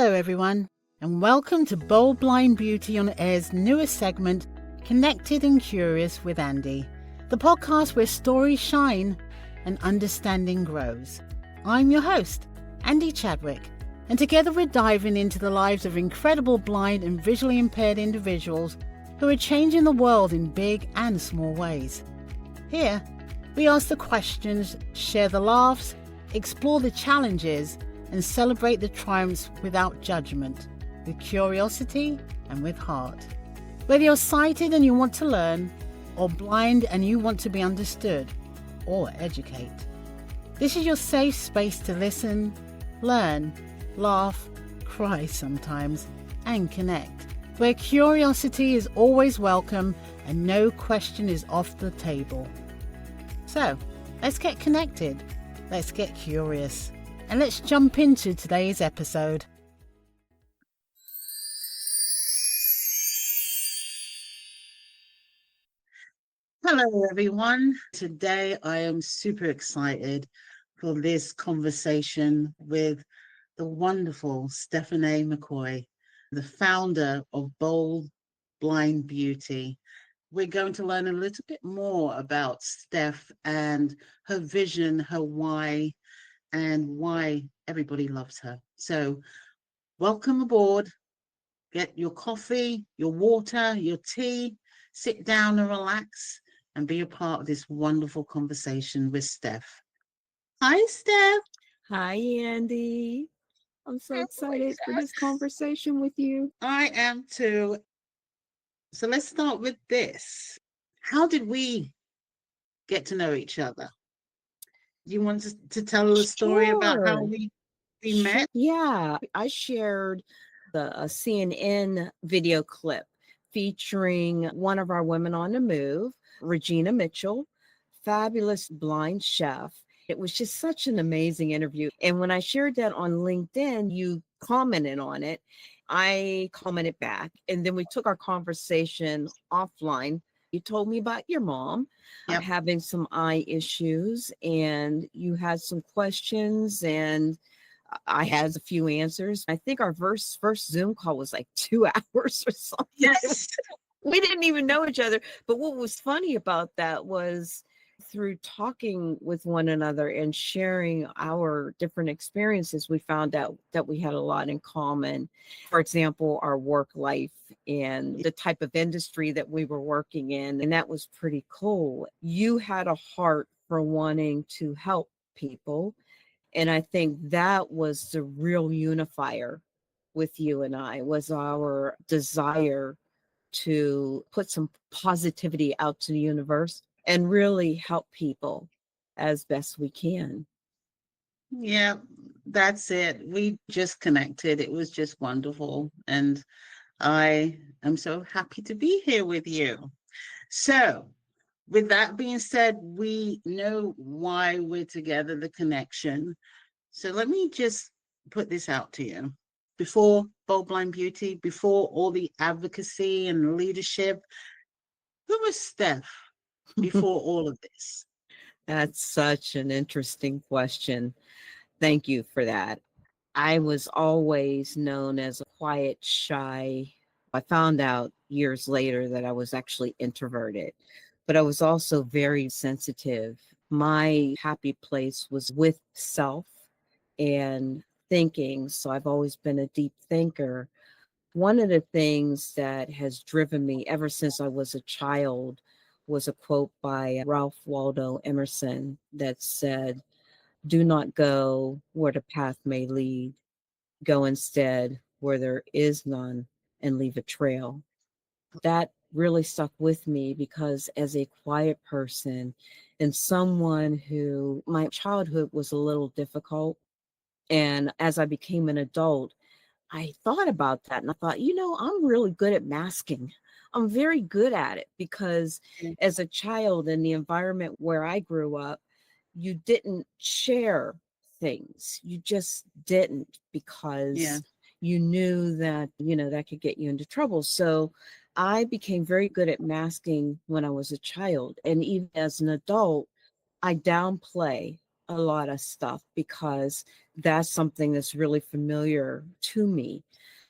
Hello everyone, and welcome to Bold Blind Beauty on Air's newest segment, Connected and Curious with Andy, the podcast where stories shine and understanding grows. I'm your host, Andy Chadwick, and together we're diving into the lives of incredible blind and visually impaired individuals who are changing the world in big and small ways. Here, we ask the questions, share the laughs, explore the challenges, and celebrate the triumphs without judgment, with curiosity and with heart. Whether you're sighted and you want to learn, or blind and you want to be understood, or educate. This is your safe space to listen, learn, laugh, cry sometimes, and connect, where curiosity is always welcome and no question is off the table. So, let's get connected, let's get curious. And let's jump into today's episode. Hello everyone. Today I am super excited for this conversation with the wonderful Stephanae McCoy, the founder of Bold Blind Beauty. We're going to learn a little bit more about Steph and her vision, her why, and why everybody loves her. So welcome aboard. Get your coffee, your water, your tea, sit down and relax and be a part of this wonderful conversation with Steph. Hi, Steph. Hi, Andy. I'm so excited for this conversation with you. I am too. So let's start with this. How did we get to know each other? You want to tell a story about how we met? Yeah, I shared a CNN video clip featuring one of our women on the move, Regina Mitchell, fabulous blind chef. It was just such an amazing interview. And when I shared that on LinkedIn, you commented on it. I commented back, and then we took our conversation offline. You told me about your mom having some eye issues, and you had some questions, and I had a few answers. I think our first Zoom call was like 2 hours or something. Yes. We didn't even know each other. But what was funny about that was through talking with one another and sharing our different experiences, we found out that we had a lot in common. For example, our work life and the type of industry that we were working in. And that was pretty cool. You had a heart for wanting to help people. And I think that was the real unifier with you and I, was our desire to put some positivity out to the universe and really help people as best we can. Yeah, that's it. We just connected. It was just wonderful. And I am so happy to be here with you. So, with that being said, we know why we're together, the connection. So let me just put this out to you. Before Bold Blind Beauty, before all the advocacy and leadership, who was Steph before all of this? That's such an interesting question. Thank you for that. I was always known as a quiet, shy. I found out years later that I was actually introverted, but I was also very sensitive. My happy place was with self and thinking. So I've always been a deep thinker. One of the things that has driven me ever since I was a child was a quote by Ralph Waldo Emerson that said, "Do not go where the path may lead. Go instead where there is none and leave a trail." That really stuck with me because as a quiet person and someone who my childhood was a little difficult, and as I became an adult, I thought about that and I thought, I'm really good at masking. I'm very good at it because as a child in the environment where I grew up, you didn't share things. You just didn't because you knew that, that could get you into trouble. So I became very good at masking when I was a child. And even as an adult, I downplay a lot of stuff because that's something that's really familiar to me.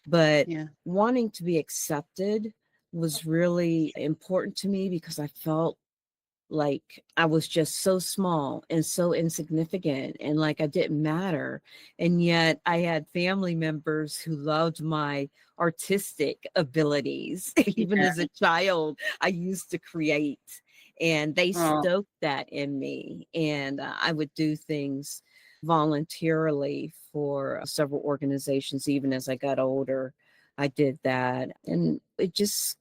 But Yeah. wanting to be accepted was really important to me because I felt like I was just so small and so insignificant and like I didn't matter. And yet I had family members who loved my artistic abilities. Even Yeah. as a child, I used to create and they Oh, stoked that in me. And I would do things voluntarily for several organizations, even as I got older. I did that. And it just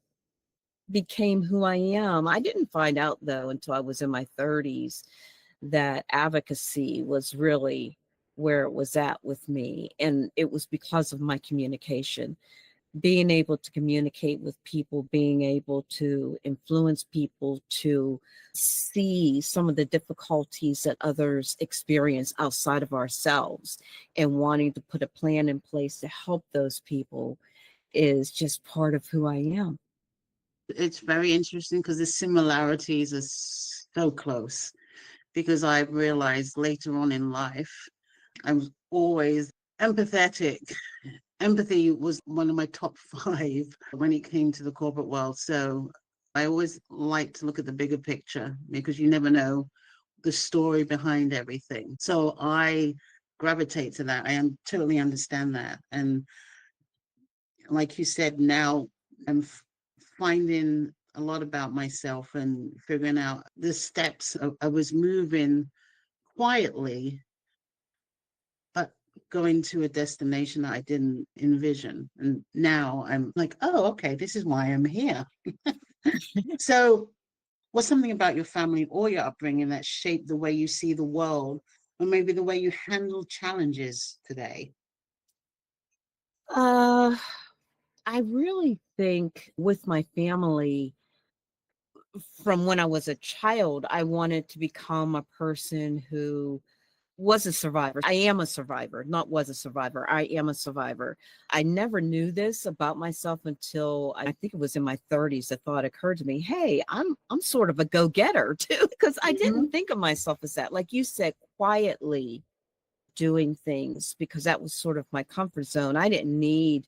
became who I am. I didn't find out though until I was in my 30s that advocacy was really where it was at with me. And it was because of my communication, being able to communicate with people, being able to influence people to see some of the difficulties that others experience outside of ourselves and wanting to put a plan in place to help those people is just part of who I am. it's very interesting because the similarities are so close. Because I realized later on in life, I was always empathetic. Empathy was one of my top five when it came to the corporate world. So I always like to look at the bigger picture because you never know the story behind everything. So I gravitate to that. Totally understand that. And like you said, now I'm finding a lot about myself and figuring out the steps I was moving quietly, but going to a destination that I didn't envision. And now I'm like, oh, okay, this is why I'm here. So, what's something about your family or your upbringing that shaped the way you see the world, or maybe the way you handle challenges today? Uh, I really think with my family, from when I was a child, I wanted to become a person who was a survivor. I am a survivor, not was a survivor. I am a survivor. I never knew this about myself until I think it was in my 30s. The thought occurred to me, hey, I'm sort of a go-getter too, because I didn't Mhm. think of myself as that. Like you said, quietly doing things because that was sort of my comfort zone. I didn't need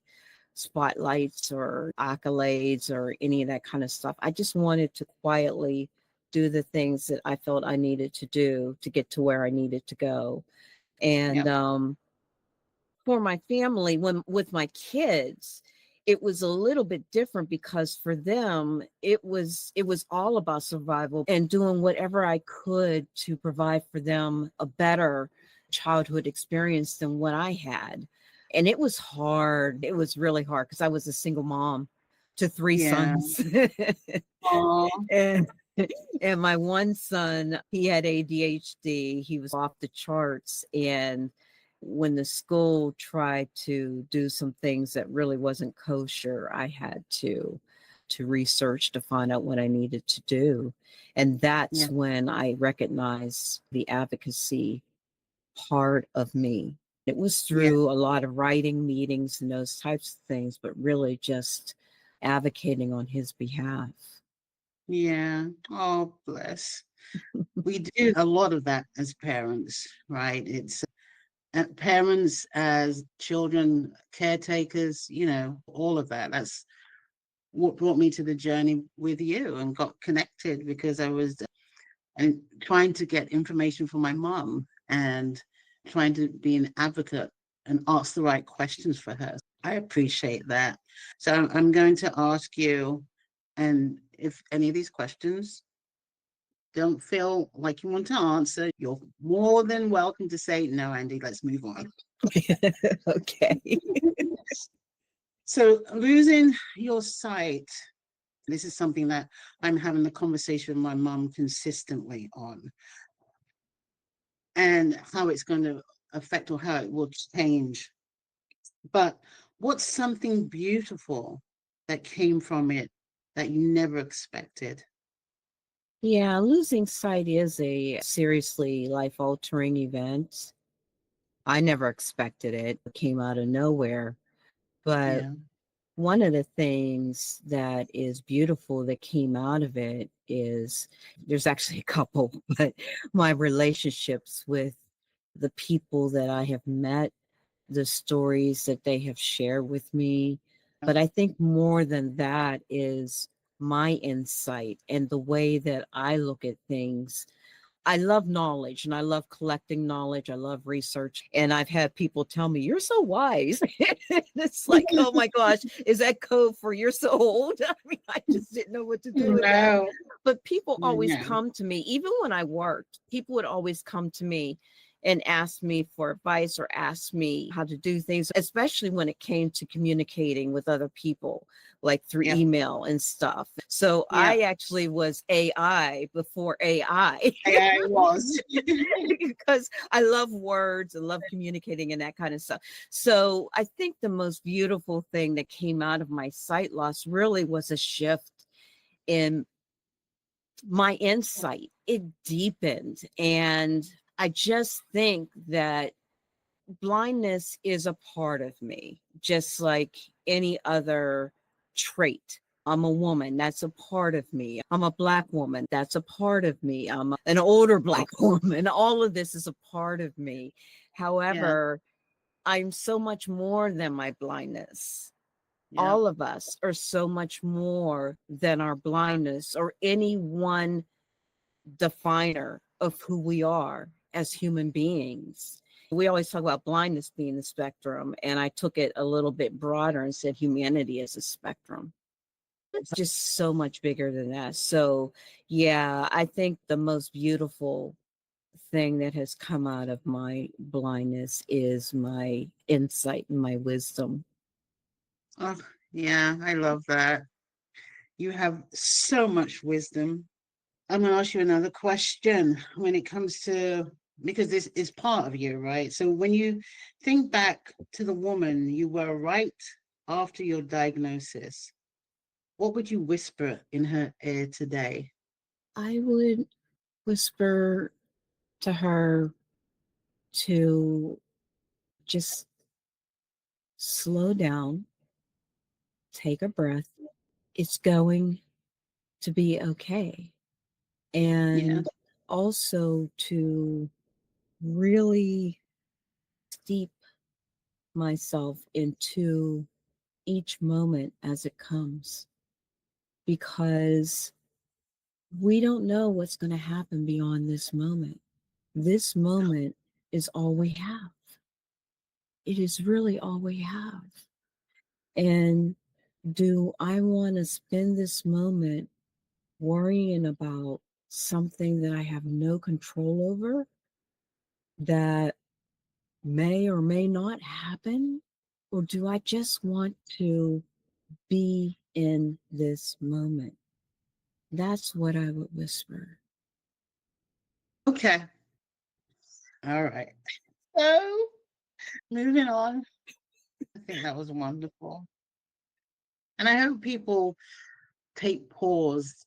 spotlights or accolades or any of that kind of stuff. I just wanted to quietly do the things that I felt I needed to do to get to where I needed to go. And Yeah, for my family, when with my kids, it was a little bit different because for them it was all about survival and doing whatever I could to provide for them a better childhood experience than what I had. And it was hard. It was really hard because I was a single mom to three yeah. sons. Oh, and and my one son, he had ADHD. He was off the charts. And when the school tried to do some things that really wasn't kosher, I had to research to find out what I needed to do. And yeah, that's when I recognized the advocacy part of me. It was yeah, through a lot of writing meetings and those types of things, but really just advocating on his behalf. yeah. Oh, bless. We do a lot of that as parents, right? It's parents as children, caretakers, all of that. That's what brought me to the journey with you and got connected because I was and trying to get information from my mom and trying to be an advocate and ask the right questions for her. I appreciate that. So I'm going to ask you, and if any of these questions don't feel like you want to answer, you're more than welcome to say, no, Andy, let's move on. Okay. So losing your sight, this is something that I'm having a conversation with my mom consistently on, and how it's going to affect or how it will change. But what's something beautiful that came from it that you never expected? Yeah, losing sight is a seriously life altering event. I never expected it. It came out of nowhere. But Yeah, one of the things that is beautiful that came out of it is there's actually a couple, but my relationships with the people that I have met, the stories that they have shared with me. But I think more than that is my insight and the way that I look at things. I love knowledge and I love collecting knowledge. I love research. And I've had people tell me, "You're so wise." It's like, oh my gosh, is that code for "you're so old"? I mean, I just didn't know what to do with that. No. But people always No. come to me, even when I worked, people would always come to me and ask me for advice or ask me how to do things, especially when it came to communicating with other people, like through Yeah. email and stuff. So Yeah. I actually was AI before AI. I was. Because I love words and love communicating and that kind of stuff. So I think the most beautiful thing that came out of my sight loss really was a shift in my insight. It deepened. And I just think that blindness is a part of me, just like any other trait. I'm a woman, that's a part of me. I'm a Black woman, that's a part of me. I'm an older Black woman. All of this is a part of me. Yeah. However, I'm so much more than my blindness. Yeah. All of us are so much more than our blindness or any one definer of who we are as human beings. We always talk about blindness being the spectrum, and I took it a little bit broader and said humanity is a spectrum. It's just so much bigger than that. So, yeah, I think the most beautiful thing that has come out of my blindness is my insight and my wisdom. Oh, yeah. I love that. You have so much wisdom. I'm going to ask you another question when it comes to, because this is part of you, right? So when you think back to the woman you were right after your diagnosis, what would you whisper in her ear today? I would whisper to her to just slow down, take a breath. It's going to be okay. Yeah. And also to really steep myself into each moment as it comes, because we don't know what's going to happen beyond this moment. This moment is all we have. It is really all we have. And do I want to spend this moment worrying about something that I have no control over that may or may not happen? Or do I just want to be in this moment? That's what I would whisper. Okay. All right. So moving on. I think that was wonderful. And I hope people take pause,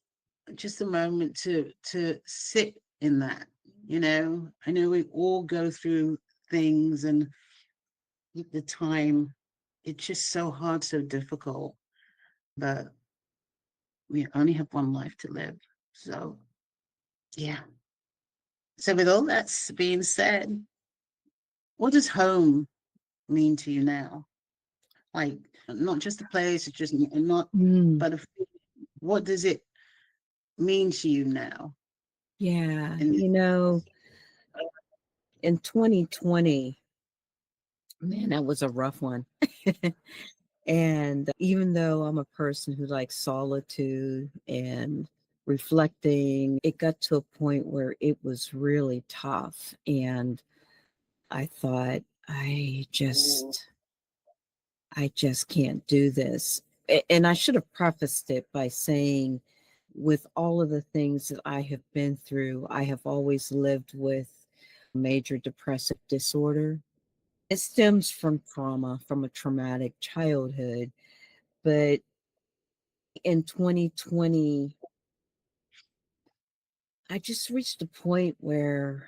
just a moment to sit in that. I know we all go through things, and at the time it's just so hard, so difficult, but we only have one life to live. So yeah. So with all that's being said, what does home mean to you now? Like, not just a place, it's just not, Mm, but what does it mean to you now? yeah, And in 2020, man, that was a rough one. And even though I'm a person who likes solitude and reflecting, it got to a point where it was really tough. And I thought, I just can't do this. And I should have prefaced it by saying, with all of the things that I have been through, I have always lived with major depressive disorder. It stems from trauma, from a traumatic childhood. But in 2020, I just reached a point where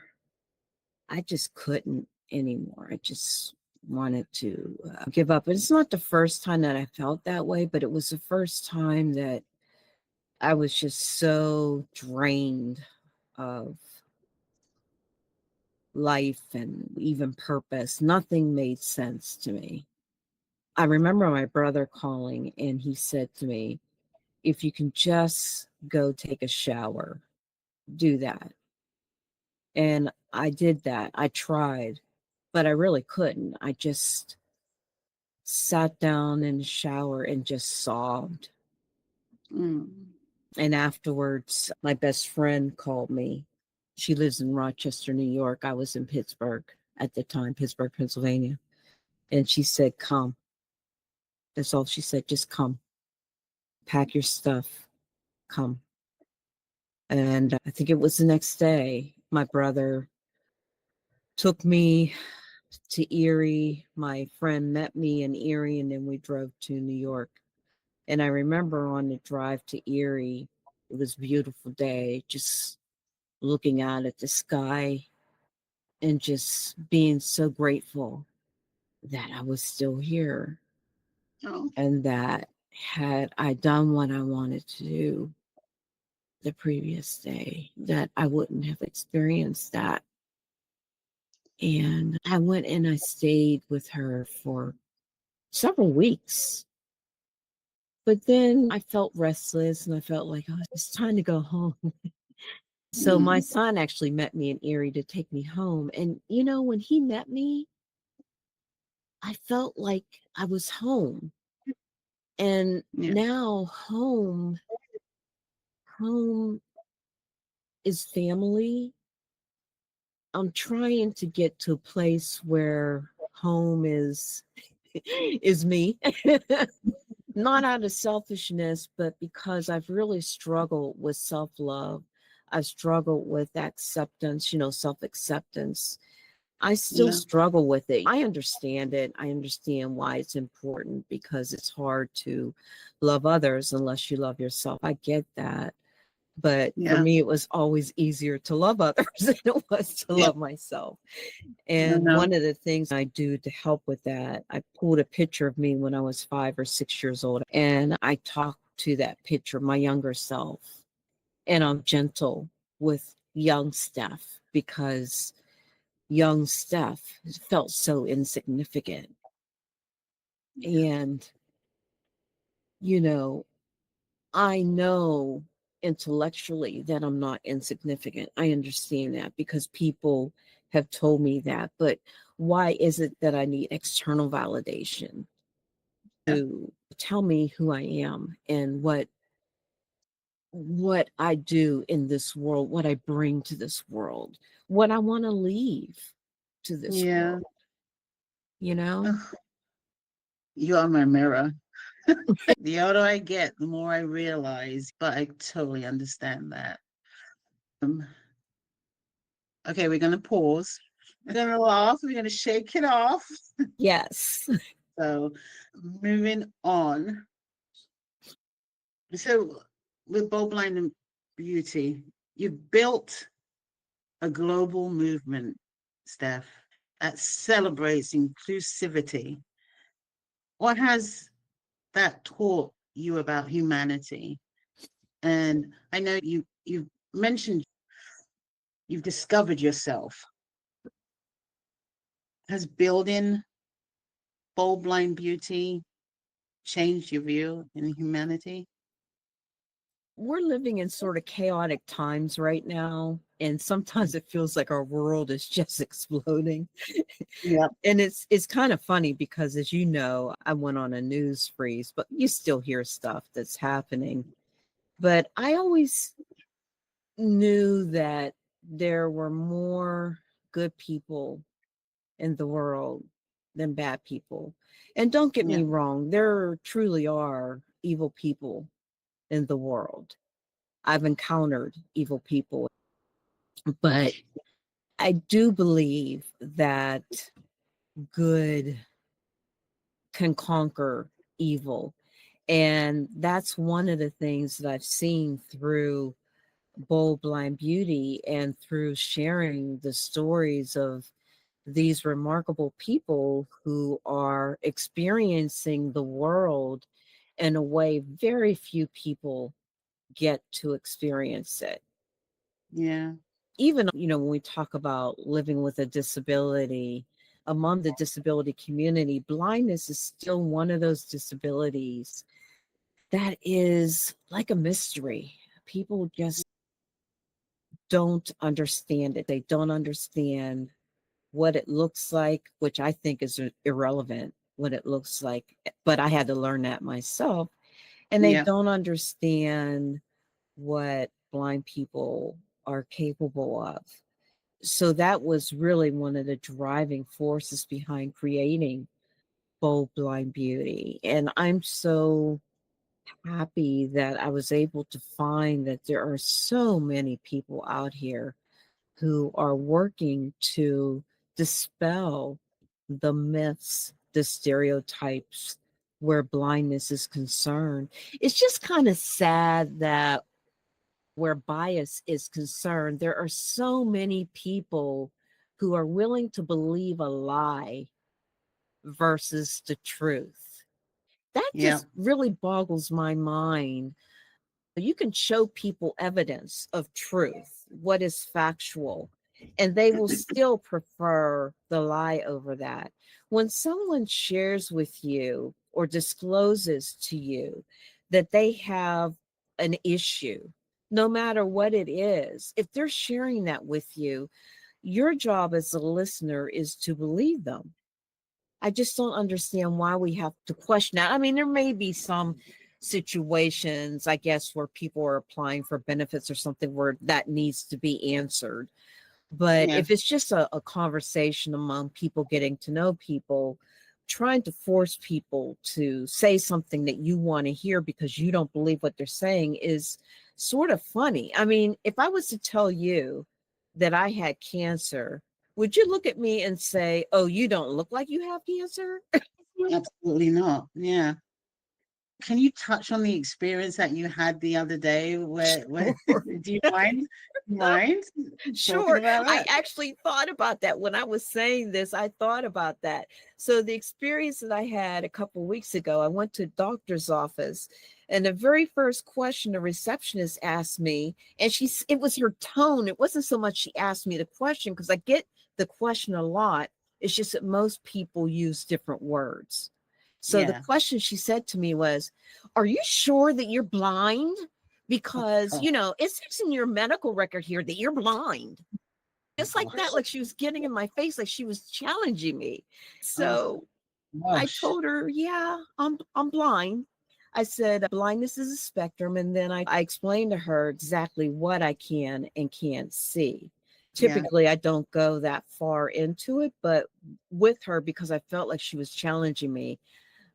I just couldn't anymore. I just wanted to give up. And it's not the first time that I felt that way, but it was the first time that I was just so drained of life and even purpose. Nothing made sense to me. I remember my brother calling and he said to me, if you can just go take a shower, do that. And I did that. I tried, but I really couldn't. I just sat down in the shower and just sobbed. Mm. And afterwards, my best friend called me. She lives in Rochester, New York. I was in Pittsburgh at the time, Pittsburgh, Pennsylvania. And she said, come. That's all she said. Just come. Pack your stuff. Come. And I think it was the next day, my brother took me to Erie. My friend met me in Erie, and then we drove to New York. And I remember on the drive to Erie, it was a beautiful day, just looking out at the sky and just being so grateful that I was still here Oh, and that had I done what I wanted to do the previous day, that I wouldn't have experienced that. And I went and I stayed with her for several weeks. But then I felt restless and I felt like, oh, it's time to go home. So my mm. son actually met me in Erie to take me home. And, you know, when he met me, I felt like I was home. And Yeah, now home is family. I'm trying to get to a place where home is me. Not out of selfishness, but because I've really struggled with self-love. I've struggled with acceptance, self-acceptance. I still yeah, struggle with it. I understand it. I understand why it's important because it's hard to love others unless you love yourself. I get that. But for yeah, me, it was always easier to love others than it was to yeah. love myself. I And know. one of the things I do to help with that, I pulled a picture of me when I was 5 or 6 years old, and I talked to that picture, my younger self, and I'm gentle with young Steph because young Steph felt so insignificant. And, you know, I know intellectually that I'm not insignificant. I understand that because people have told me that. But why is it that I need external validation Yeah, to tell me who I am and what I do in this world, what I bring to this world, what I want to leave to this yeah. world, you know? Ugh, you are my mirror. The older I get, the more I realize, but I totally understand that. Um, okay, we're going to pause. We're going to laugh. We're going to shake it off. Yes. So, moving on. So, with Bold Blind and Beauty, you've built a global movement, Steph, that celebrates inclusivity. What has that taught you about humanity? And I know you've mentioned you've discovered yourself. Has building Bold Blind Beauty changed your view in humanity? We're living in sort of chaotic times right now, and sometimes it feels like our world is just exploding. Yeah, And it's kind of funny because, as you know, I went on a news freeze, but you still hear stuff that's happening. But I always knew that there were more good people in the world than bad people. And don't get yeah, me wrong, there truly are evil people in the world. I've encountered evil people, but I do believe that good can conquer evil. And that's one of the things that I've seen through Bold Blind Beauty and through sharing the stories of these remarkable people who are experiencing the world in a way very few people get to experience it. yeah. Even, when we talk about living with a disability, among the disability community, blindness is still one of those disabilities that is like a mystery. People just don't understand it. They don't understand what it looks like, which I think is irrelevant, what it looks like. But I had to learn that myself. And they Yeah. don't understand what blind people are capable of. So that was really one of the driving forces behind creating Bold Blind Beauty. And I'm so happy that I was able to find that there are so many people out here who are working to dispel the myths, the stereotypes where blindness is concerned. It's just kind of sad that where bias is concerned, there are so many people who are willing to believe a lie versus the truth. That Yeah. just really boggles my mind. You can show people evidence of truth, what is factual, and they will still prefer the lie over that. When someone shares with you or discloses to you that they have an issue, no matter what it is, if they're sharing that with you, your job as a listener is to believe them. I just don't understand why we have to question that. I mean, there may be some situations, I guess, where people are applying for benefits or something where that needs to be answered. But Yeah. if it's just a conversation among people getting to know people, trying to force people to say something that you want to hear because you don't believe what they're saying is sort of funny. I mean, if I was to tell you that I had cancer, would you look at me and say, "Oh, you don't look like you have cancer"? Absolutely not. Yeah. Can you touch on the experience that you had the other day? Where Sure. do you mind talking Sure. about I that? actually thought about that when I was saying this. I thought about that. So the experience that I had a couple of weeks ago, I went to a doctor's office, and the very first question the receptionist asked me, and it was her tone. It wasn't so much she asked me the question, because I get the question a lot. It's just that most people use different words. So the Yeah. question she said to me was, "Are you sure that you're blind? Because, Oh, it says in your medical record here that you're blind." Just like that, gosh. like she was getting in my face, like she was challenging me. Oh, So I gosh. told her, "Yeah, I'm blind." I said, "Blindness is a spectrum." And then I explained to her exactly what I can and can't see. Yeah. Typically, I don't go that far into it, but with her, because I felt like she was challenging me,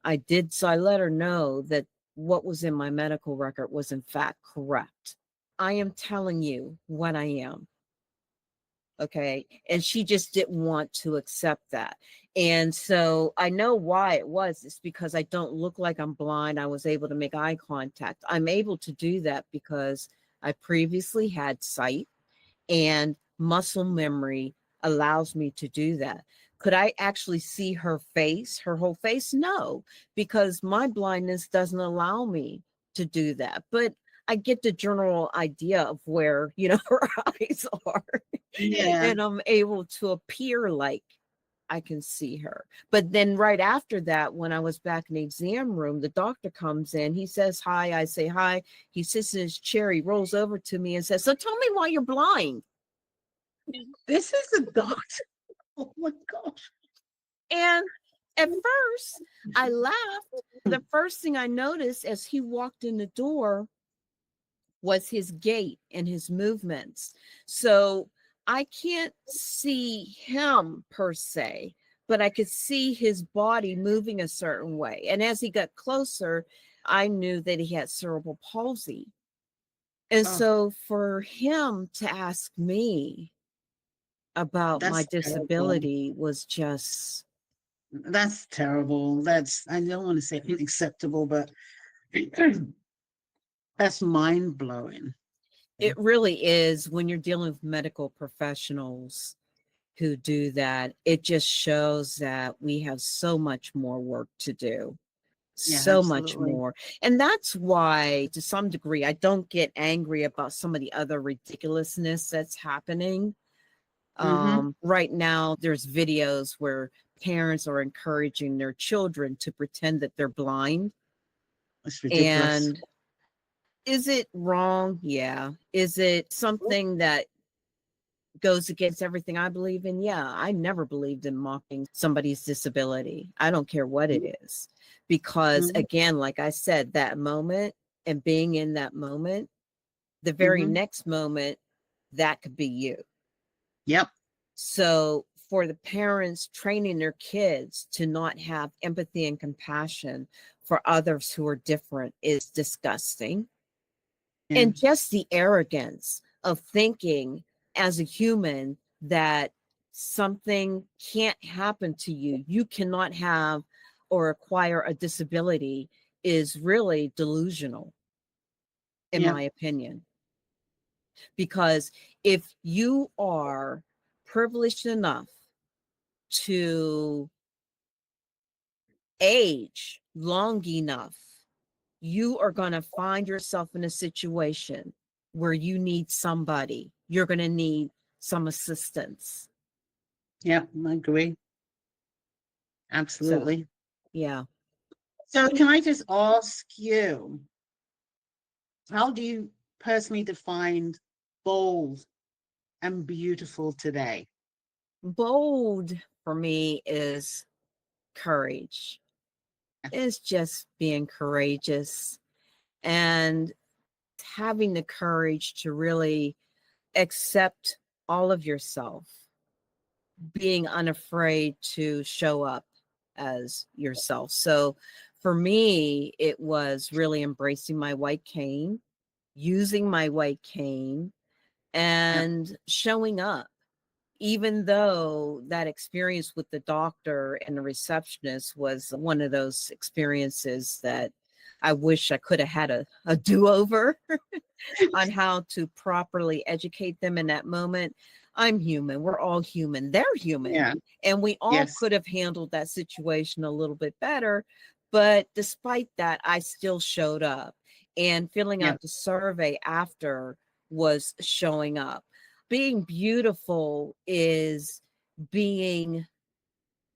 I did. So I let her know that what was in my medical record was in fact correct. I am telling you what I am. Okay. And she just didn't want to accept that. And so I know why it was. It's because I don't look like I'm blind. I was able to make eye contact. I'm able to do that because I previously had sight, and muscle memory allows me to do that. Could I actually see her face, her whole face? No, because my blindness doesn't allow me to do that. But I get the general idea of where, her eyes are, Yeah. and I'm able to appear like I can see her. But then right after that, when I was back in the exam room, the doctor comes in, he says hi, I say hi. He sits in his chair, he rolls over to me and says, "So tell me why you're blind." This is a doctor. Oh my gosh. And at first, I laughed. The first thing I noticed as he walked in the door was his gait and his movements. So I can't see him per se, but I could see his body moving a certain way. And as he got closer, I knew that he had cerebral palsy. And Oh, so for him to ask me about my that's terrible. disability was just, That's terrible. I don't want to say unacceptable, but that's mind blowing. it really is. When you're dealing with medical professionals who do that, it just shows that we have so much more work to do. Yeah, so much absolutely. more. And that's why, to some degree, I don't get angry about some of the other ridiculousness that's happening. Mm-hmm. Right now, there's videos where parents are encouraging their children to pretend that they're blind. It's ridiculous. And is it wrong? Yeah. Is it something that goes against everything I believe in? Yeah. I never believed in mocking somebody's disability. I don't care what it is. Because Mm-hmm. again, like I said, that moment and being in that moment, the very Mm-hmm. next moment, that could be you. Yep. So for the parents training their kids to not have empathy and compassion for others who are different is disgusting. Yeah. And just the arrogance of thinking as a human that something can't happen to you, you cannot have or acquire a disability, is really delusional, in Yeah. my opinion. Because if you are privileged enough to age long enough, you are going to find yourself in a situation where you need somebody. You're going to need some assistance. Yep. I agree. So, Absolutely. yeah. So can I just ask you, how do you personally define bold and beautiful today? Bold for me is courage. It's just being courageous and having the courage to really accept all of yourself, being unafraid to show up as yourself. So for me, it was really embracing my white cane, using my white cane, Yep. and showing up. Even though that experience with the doctor and the receptionist was one of those experiences that I wish I could have had a do-over on how to properly educate them in that moment. I'm human. We're all human. They're human. Yeah. And we all Yes. could have handled that situation a little bit better. But despite that, I still showed up. And filling Yep. out the survey after was showing up. Being beautiful is being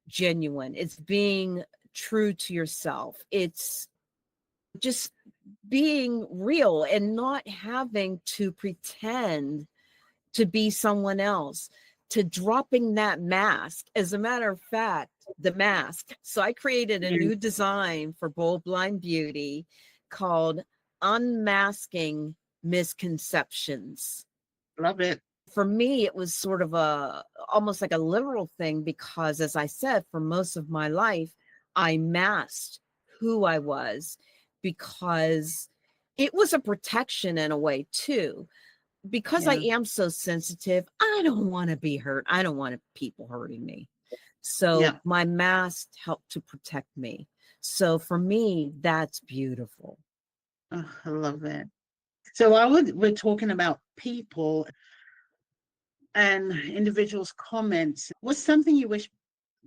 genuine, it's being true to yourself. It's just being real and not having to pretend to be someone else, to dropping that mask. As a matter of fact, the mask. So I created a Yeah. new design for Bold Blind Beauty called Unmasking Misconceptions. Love it. For me, it was sort of a almost like a literal thing because, as I said, for most of my life, I masked who I was because it was a protection in a way too. Because I Yeah. am so sensitive, I don't want to be hurt. I don't want people hurting me. So Yeah. my mask helped to protect me. So for me, that's beautiful. Oh, I love it. We're talking about people and individuals' comments. What's something you wish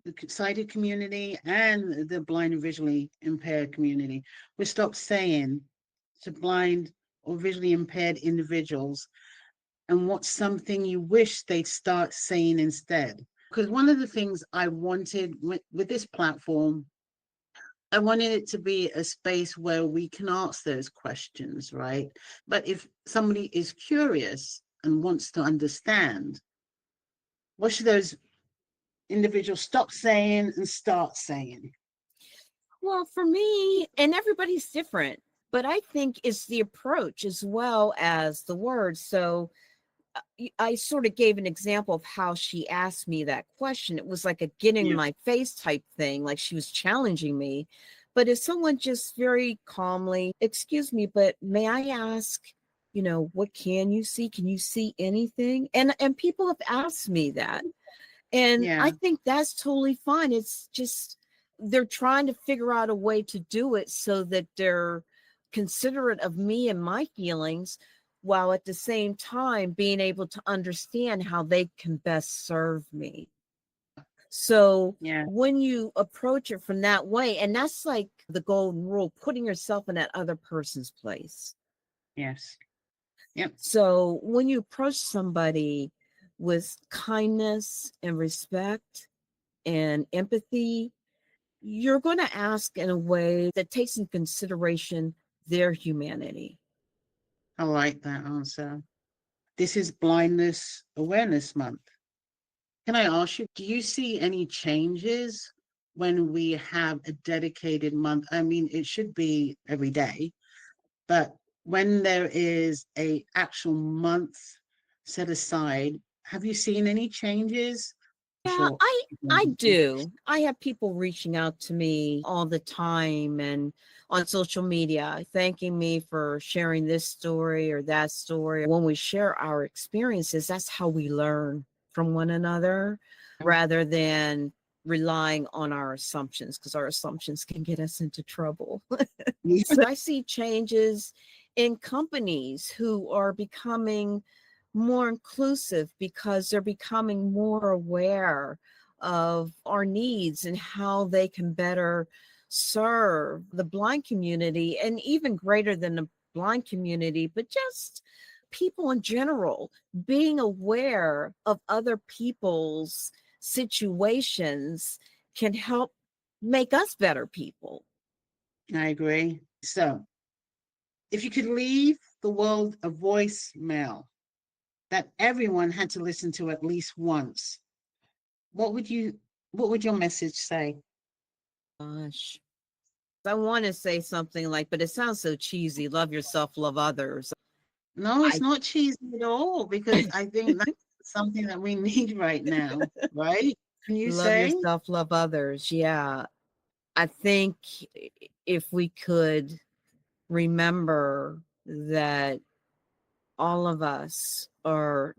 the sighted community and the blind and visually impaired community would stop saying to blind or visually impaired individuals, and what's something you wish they'd start saying instead? Because one of the things I wanted with this platform, I wanted it to be a space where we can ask those questions, right? But if somebody is curious and wants to understand, what should those individuals stop saying and start saying? Well, for me, and everybody's different, but I think it's the approach as well as the words. So I sort of gave an example of how she asked me that question. It was like a get in Yeah, my face type thing, like she was challenging me. But if someone just very calmly, excuse me, but may I ask, what can you see? Can you see anything? And people have asked me that. And I yeah, think that's totally fine. It's just they're trying to figure out a way to do it so that they're considerate of me and my feelings, while at the same time being able to understand how they can best serve me. So Yeah. when you approach it from that way, and that's like the golden rule, putting yourself in that other person's place. Yes. Yep. So when you approach somebody with kindness and respect and empathy, you're going to ask in a way that takes into consideration their humanity. I like that answer. This is Blindness Awareness Month. Can I ask you, do you see any changes when we have a dedicated month? I mean, it should be every day, but when there is a actual month set aside, have you seen any changes? Yeah, Sure. I do. I have people reaching out to me all the time and on social media, thanking me for sharing this story or that story. When we share our experiences, that's how we learn from one another rather than relying on our assumptions, because our assumptions can get us into trouble. So I see changes in companies who are becoming more inclusive because they're becoming more aware of our needs and how they can better serve the blind community, and even greater than the blind community, but just people in general, being aware of other people's situations can help make us better people. I agree. So, if you could leave the world a voicemail that everyone had to listen to at least once, what would your message say? Gosh, I want to say something like, but it sounds so cheesy. Love yourself, love others. No, it's I not cheesy at all, because I think that's something that we need right now, right? Can you love say? yourself, love others. Yeah. I think if we could remember that all of us are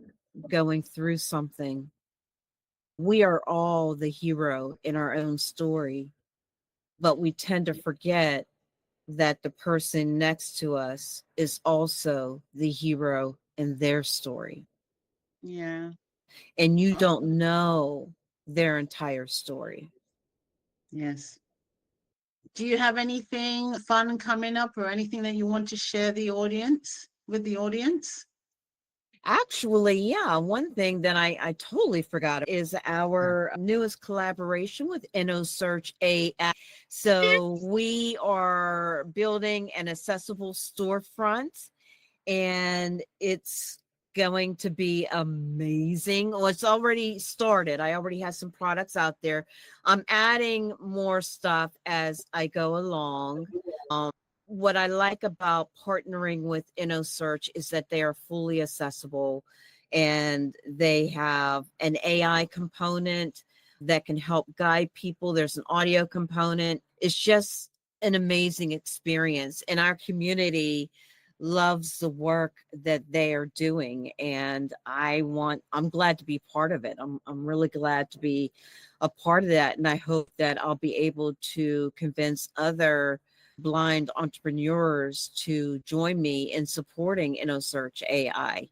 going through something, we are all the hero in our own story, but we tend to forget that the person next to us is also the hero in their story. Yeah. And you don't know their entire story. Yes. Do you have anything fun coming up, or anything that you want to share with the audience? Actually, yeah, one thing that I totally forgot is our newest collaboration with InnoSearch AI. So we are building an accessible storefront, and it's going to be amazing. Well, it's already started. I already have some products out there. I'm adding more stuff as I go along. What I like about partnering with InnoSearch is that they are fully accessible, and they have an AI component that can help guide people. There's an audio component. It's just an amazing experience. And our community loves the work that they are doing. And I'm glad to be part of it. I'm really glad to be a part of that. And I hope that I'll be able to convince other blind entrepreneurs to join me in supporting InnoSearch AI.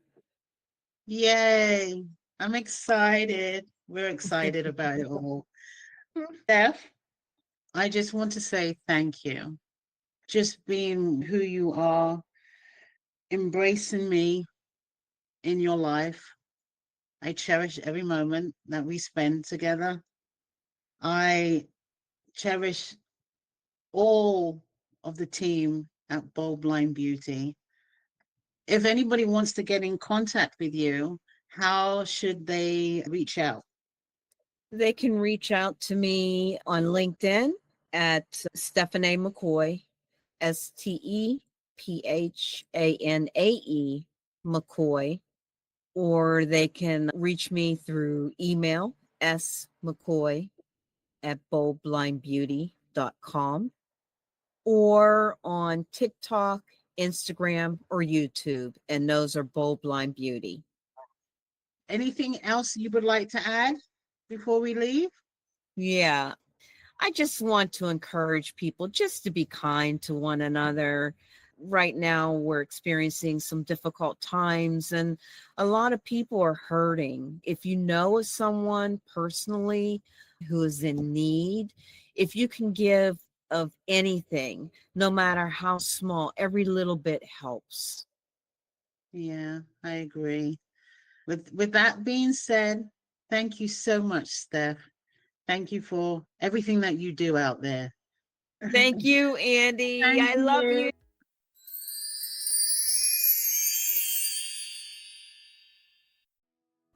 Yay. I'm excited. We're excited about it all. Steph, I just want to say thank you. Just being who you are, embracing me in your life. I cherish every moment that we spend together. I cherish all of the team at Bold Blind Beauty. If anybody wants to get in contact with you, how should they reach out? They can reach out to me on LinkedIn at Stephanae McCoy, Stephanae McCoy, or they can reach me through email, smccoy@boldblindbeauty.com, or on TikTok, Instagram, or YouTube, and those are Bold Blind Beauty. Anything else you would like to add before we leave? Yeah, I just want to encourage people just to be kind to one another. Right now, we're experiencing some difficult times, and a lot of people are hurting. If you know of someone personally who is in need. If you can give of anything, no matter how small, every little bit helps. Yeah, I agree. With that being said, thank you so much, Steph. Thank you for everything that you do out there. Thank you, Andy. Thank I love you. you.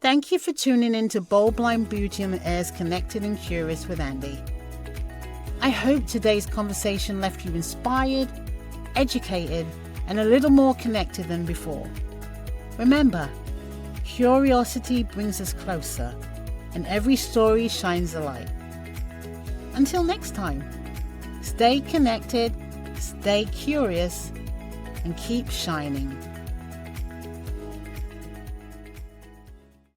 Thank you for tuning in to Bold Blind Beauty on the Air's Connected and Curious with Andy. I hope today's conversation left you inspired, educated, and a little more connected than before. Remember, curiosity brings us closer, and every story shines a light. Until next time, stay connected, stay curious, and keep shining.